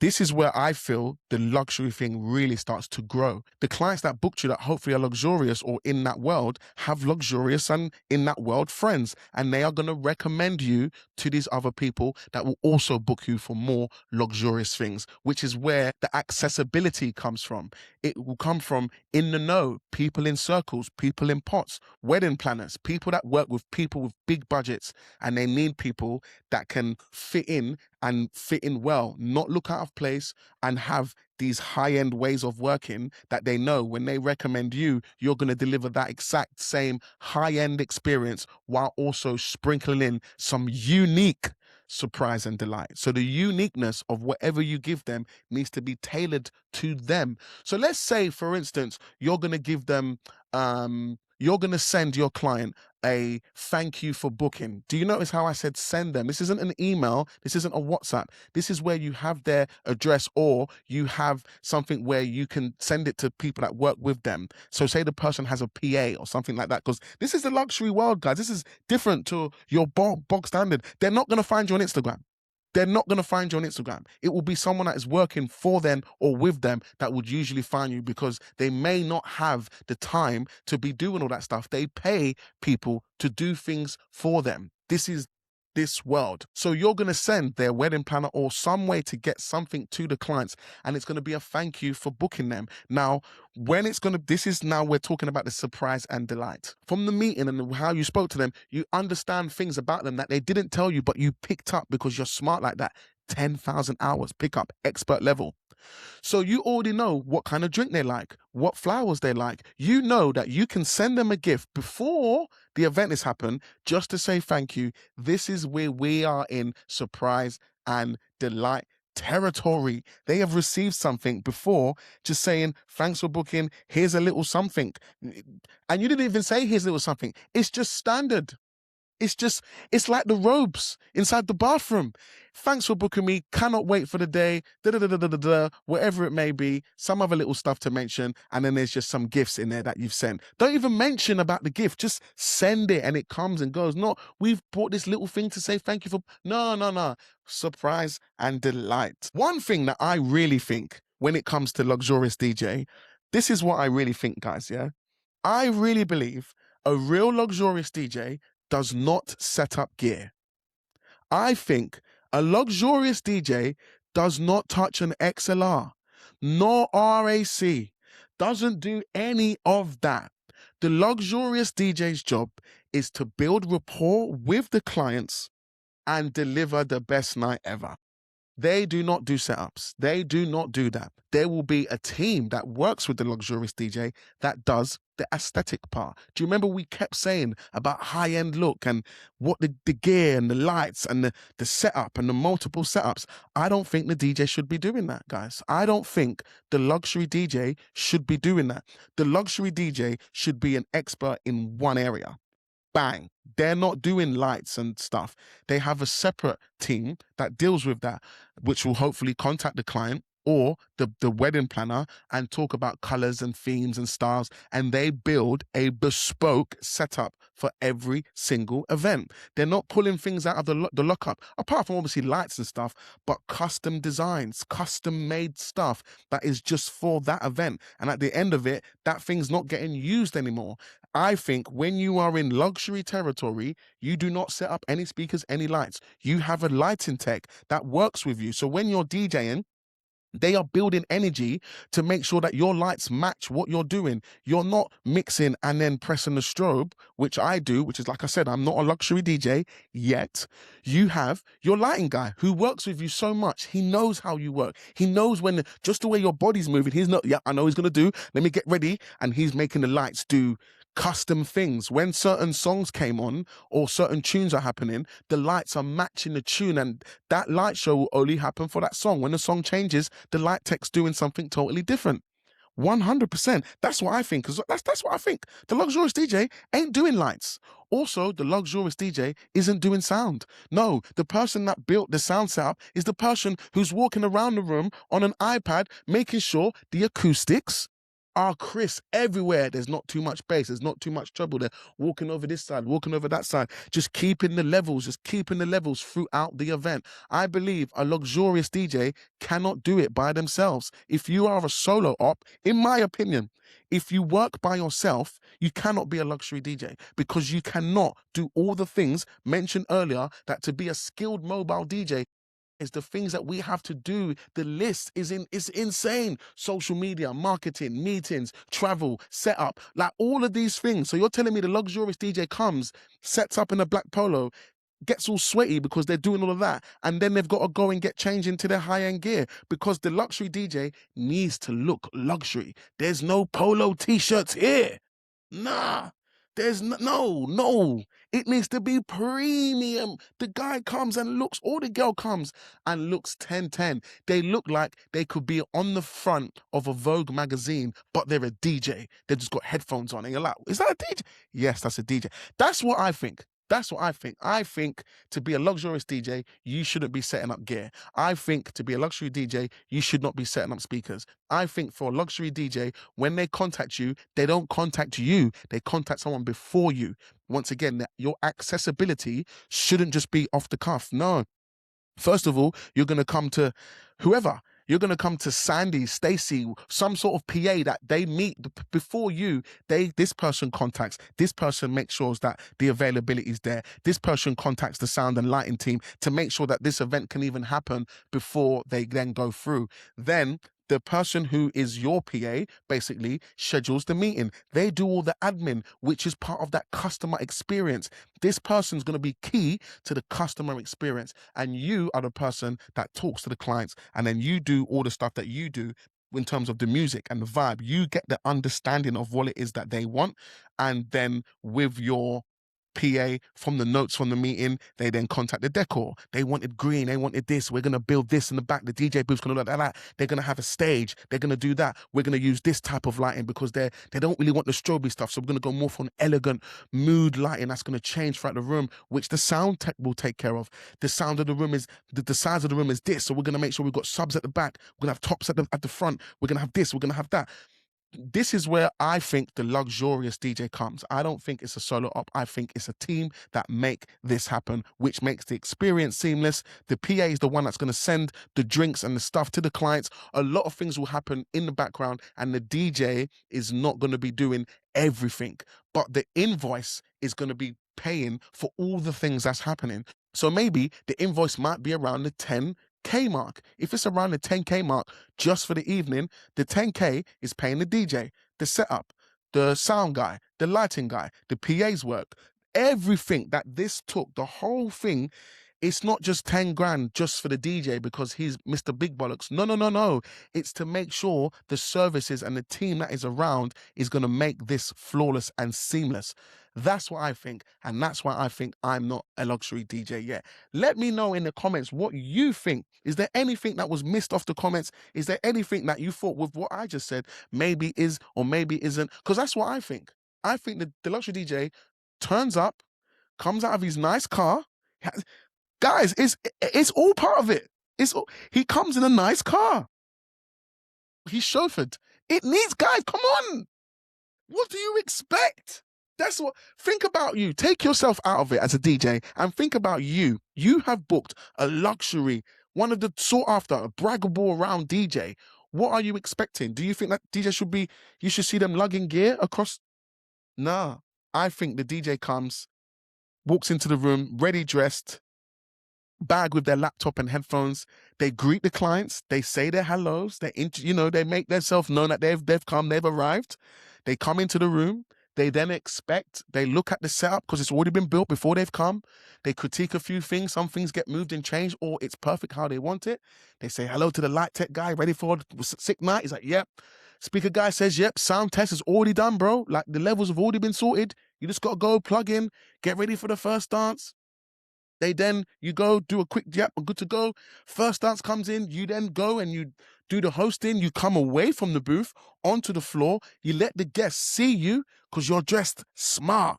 This is where I feel the luxury thing really starts to grow. The clients that booked you that hopefully are luxurious or in that world have luxurious and in that world friends, and they are going to recommend you to these other people that will also book you for more luxurious things, which is where the accessibility comes from. It will come from in the know, people in circles, people in pots, wedding planners, people that work with people with big budgets, and they need people that can fit in and fit in well, not look out of place, and have these high-end ways of working that they know when they recommend you, you're going to deliver that exact same high-end experience while also sprinkling in some unique surprise and delight. So the uniqueness of whatever you give them needs to be tailored to them. So let's say, for instance, you're going to give them, you're going to send your client a thank you for booking. Do you notice how I said send them? This isn't an email. This isn't a WhatsApp. This is where you have their address, or you have something where you can send it to people that work with them. So say the person has a PA or something like that, because this is the luxury world, guys. This is different to your bog standard. They're not going to find you on Instagram. They're not going to find you on Instagram. It will be someone that is working for them or with them that would usually find you, because they may not have the time to be doing all that stuff. They pay people to do things for them. This is this world. So you're going to send their wedding planner or some way to get something to the clients, and it's going to be a thank you for booking them. Now, when it's going to, this is now we're talking about the surprise and delight. From the meeting and how you spoke to them, you understand things about them that they didn't tell you, but you picked up because you're smart like that. 10,000 hours, pick up, expert level. So you already know what kind of drink they like, what flowers they like. You know that you can send them a gift before the event has happened just to say thank you. This is where we are in surprise and delight territory. They have received something before just saying, thanks for booking, here's a little something. And you didn't even say here's a little something. It's just standard. It's like the robes inside the bathroom. Thanks for booking me. Cannot wait for the day. Whatever it may be. Some other little stuff to mention. And then there's just some gifts in there that you've sent. Don't even mention about the gift. Just send it and it comes and goes. No, we've bought this little thing to say thank you for. No. Surprise and delight. One thing that I really think when it comes to luxurious DJ, this is what I really think, guys, yeah? I really believe a real luxurious DJ does not set up gear. I think a luxurious DJ does not touch an XLR, nor RAC, doesn't do any of that. The luxurious DJ's job is to build rapport with the clients and deliver the best night ever. They do not do setups. They do not do that. There will be a team that works with the luxurious DJ that does the aesthetic part. Do you remember we kept saying about high-end look and what the gear and the lights and the setup and the multiple setups? I don't think the DJ should be doing that, guys. I don't think the luxury DJ should be doing that. The luxury DJ should be an expert in one area. Bang. They're not doing lights and stuff. They have a separate team that deals with that, which will hopefully contact the client or the wedding planner and talk about colors and themes and styles, and they build a bespoke setup for every single event. They're not pulling things out of the lockup, apart from obviously lights and stuff, but custom designs, custom made stuff that is just for that event. And at the end of it, that thing's not getting used anymore. I think when you are in luxury territory, you do not set up any speakers, any lights. You have a lighting tech that works with you. So when you're DJing, they are building energy to make sure that your lights match what you're doing. You're not mixing and then pressing the strobe, which I do, which is, like I said, I'm not a luxury DJ yet. You have your lighting guy who works with you so much. He knows how you work. He knows when, just the way your body's moving, he's not, yeah, I know he's going to do, let me get ready. And he's making the lights do custom things. When certain songs came on or certain tunes are happening, the lights are matching the tune, and that light show will only happen for that song. When the song changes, the light tech's doing something totally different. 100%. That's what I think. That's what I think. The luxurious DJ ain't doing lights. Also, the luxurious DJ isn't doing sound. No, the person that built the sound setup is the person who's walking around the room on an iPad, making sure the acoustics are crisp everywhere. There's not too much bass. There's not too much trouble. They're walking over this side, walking over that side, just keeping the levels throughout the event. I believe a luxurious DJ cannot do it by themselves. If you are a solo op, in my opinion, if you work by yourself, you cannot be a luxury DJ because you cannot do all the things mentioned earlier that to be a skilled mobile DJ is the things that we have to do. The list is insane. Social media, marketing, meetings, travel, setup, like all of these things. So you're telling me the luxurious DJ comes, sets up in a black polo, gets all sweaty because they're doing all of that, and then they've got to go and get changed into their high-end gear because the luxury DJ needs to look luxury. There's no polo t-shirts here. Nah. There's no. It needs to be premium. The guy comes and looks, or the girl comes and looks 10-10. They look like they could be on the front of a Vogue magazine, but they're a DJ. They've just got headphones on. And you're like, is that a DJ? Yes, that's a DJ. That's what I think. I think to be a luxurious DJ, you shouldn't be setting up gear. I think to be a luxury DJ, you should not be setting up speakers. I think for a luxury DJ, when they contact you, they don't contact you. They contact someone before you. Once again, your accessibility shouldn't just be off the cuff. No. First of all, you're going to come to whoever. You're going to come to Sandy, Stacy, some sort of PA that they meet before you. This person contacts, this person makes sure that the availability is there. This person contacts the sound and lighting team to make sure that this event can even happen before they then go through. Then the person who is your PA basically schedules the meeting. They do all the admin, which is part of that customer experience. This person's going to be key to the customer experience. And you are the person that talks to the clients. And then you do all the stuff that you do in terms of the music and the vibe. You get the understanding of what it is that they want. And then with your PA from the notes from the meeting, they then contact the decor. They wanted green, they wanted this. We're going to build this in the back. The DJ booth's going to look like that. They're going to have a stage. They're going to do that. We're going to use this type of lighting because they don't really want the strobe stuff. So we're going to go more for an elegant mood lighting that's going to change throughout the room, which the sound tech will take care of. The sound of the room is, the size of the room is this. So we're going to make sure we've got subs at the back. We're going to have tops at the front. We're going to have this. We're going to have that. This is where I think the luxurious DJ comes. I don't think it's a solo op. I think it's a team that make this happen, which makes the experience seamless. The PA is the one that's going to send the drinks and the stuff to the clients. A lot of things will happen in the background, and the DJ is not going to be doing everything, but the invoice is going to be paying for all the things that's happening. So maybe the invoice might be around the 10K mark. If it's around the 10K mark just for the evening, the 10K is paying the DJ, the setup, the sound guy, the lighting guy, the PA's work, everything that this took, the whole thing. It's not just 10 grand just for the DJ because he's Mr. Big Bollocks. No. It's to make sure the services and the team that is around is going to make this flawless and seamless. That's what I think. And that's why I think I'm not a luxury DJ yet. Let me know in the comments what you think. Is there anything that was missed off the comments? Is there anything that you thought with what I just said maybe is or maybe isn't? Because that's what I think. I think the luxury DJ turns up, comes out of his nice car. Guys, it's all part of it. He comes in a nice car. He's chauffeured. It needs, guys, come on. What do you expect? That's what, think about you. Take yourself out of it as a DJ and think about you. You have booked a luxury, one of the sought after, a braggable around DJ. What are you expecting? Do you think that DJ you should see them lugging gear across? Nah, I think the DJ comes, walks into the room, ready dressed, bag with their laptop and headphones. They greet the clients. They say their hellos. They make themselves known that they've come, they've arrived. They come into the room. They then they look at the setup because it's already been built before they've come. They critique a few things. Some things get moved and changed, or it's perfect how they want it. They say hello to the light tech guy, ready for a sick night. He's like, yep. Speaker guy says, yep, sound test is already done, bro. Like the levels have already been sorted. You just got to go plug in, get ready for the first dance. You go do a quick, yep, I'm good to go. First dance comes in, you then go and you do the hosting. You come away from the booth onto the floor. You let the guests see you because you're dressed smart.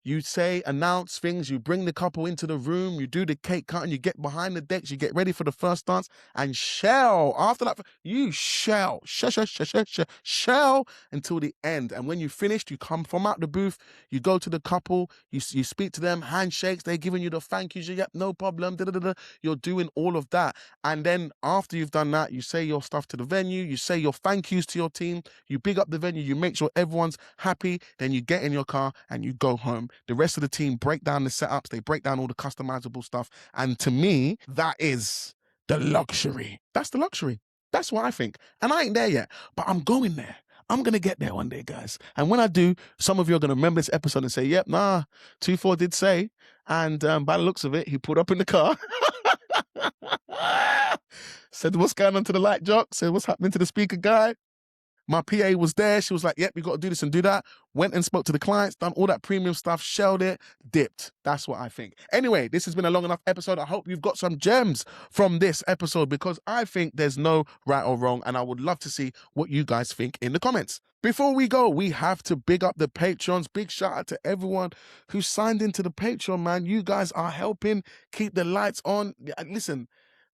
you say, announce things, you bring the couple into the room, you do the cake cutting, you get behind the decks, you get ready for the first dance, and shell. After that, you shell until the end. And when you finished, you come from out the booth, you go to the couple, you speak to them, handshakes, they're giving you the thank yous, yep, no problem, You're doing all of that. And then after you've done that, you say your stuff to the venue, you say your thank yous to your team, you big up the venue, you make sure everyone's happy, then you get in your car and you go home. The rest of the team break down the setups, they break down all the customizable stuff. And to me, that is the luxury. That's the luxury. That's what I think. And I ain't there yet, but I'm going there. I'm going to get there one day, guys. And when I do, some of you are going to remember this episode and say, yep, 2-4 did say. And by the looks of it, he pulled up in the car. Said, what's going on to the light jock? Said, what's happening to the speaker guy? My PA was there. She was like, yep, you got to do this and do that. Went and spoke to the clients, done all that premium stuff, shelled it, dipped. That's what I think. Anyway, this has been a long enough episode. I hope you've got some gems from this episode because I think there's no right or wrong, and I would love to see what you guys think in the comments. Before we go, we have to big up the Patreons. Big shout out to everyone who signed into the Patreon, man. You guys are helping keep the lights on. Listen,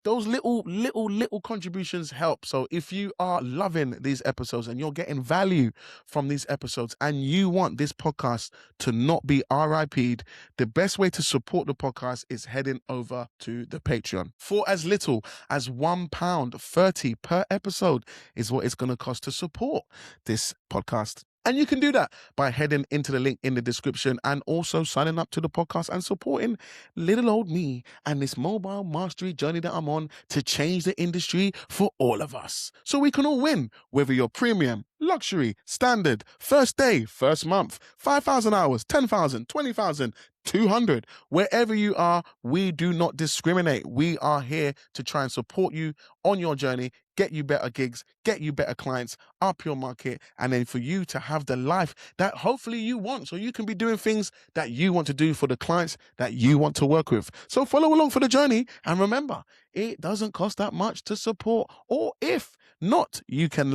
those little contributions help. So if you are loving these episodes and you're getting value from these episodes and you want this podcast to not be RIP'd, the best way to support the podcast is heading over to the Patreon. For as little as £1.30 per episode is what it's going to cost to support this podcast. And you can do that by heading into the link in the description and also signing up to the podcast and supporting little old me and this mobile mastery journey that I'm on to change the industry for all of us. So we can all win, whether you're premium, luxury, standard, first day, first month, 5,000 hours, 10,000, 20,000, 200. Wherever you are, we do not discriminate. We are here to try and support you on your journey, get you better gigs, get you better clients, up your market, and then for you to have the life that hopefully you want so you can be doing things that you want to do for the clients that you want to work with. So follow along for the journey, and remember, it doesn't cost that much to support, or if not, you can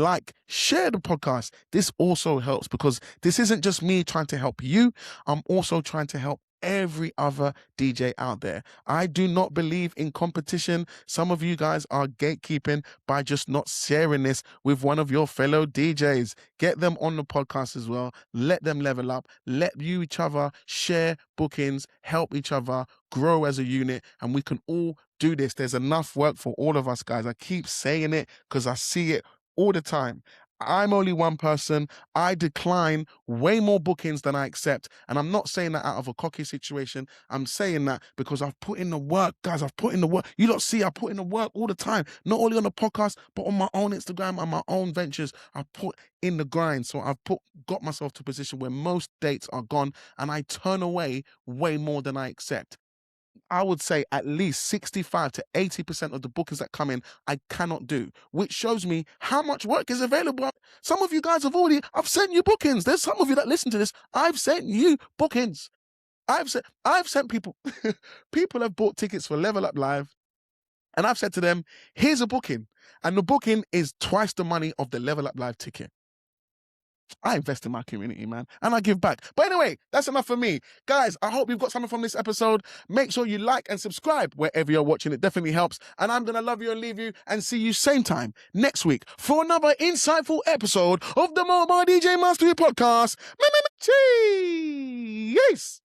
share the podcast. This also helps because this isn't just me trying to help you. I'm also trying to help every other DJ out there. I do not believe in competition. Some of you guys are gatekeeping by just not sharing this with one of your fellow DJs. Get them on the podcast as well. Let them level up. Let each other share bookings, help each other, grow as a unit, and we can all do this. There's enough work for all of us, guys. I keep saying it because I see it all the time. I'm only one person. I decline way more bookings than I accept. And I'm not saying that out of a cocky situation. I'm saying that because I've put in the work, guys. I've put in the work. You don't see, I put in the work all the time. Not only on the podcast, but on my own Instagram and my own ventures. I put in the grind. So I've got myself to a position where most dates are gone and I turn away way more than I accept. I would say at least 65 to 80% of the bookings that come in, I cannot do, which shows me how much work is available. Some of you guys I've sent you bookings. There's some of you that listen to this. I've sent you bookings. I've sent people, people have bought tickets for Level Up Live. And I've said to them, here's a booking. And the booking is twice the money of the Level Up Live ticket. I invest in my community, man, and I give back. But anyway, that's enough for me. Guys, I hope you've got something from this episode. Make sure you like and subscribe wherever you're watching. It definitely helps. And I'm going to love you and leave you and see you same time next week for another insightful episode of the Mobile DJ Mastery Podcast. Cheese!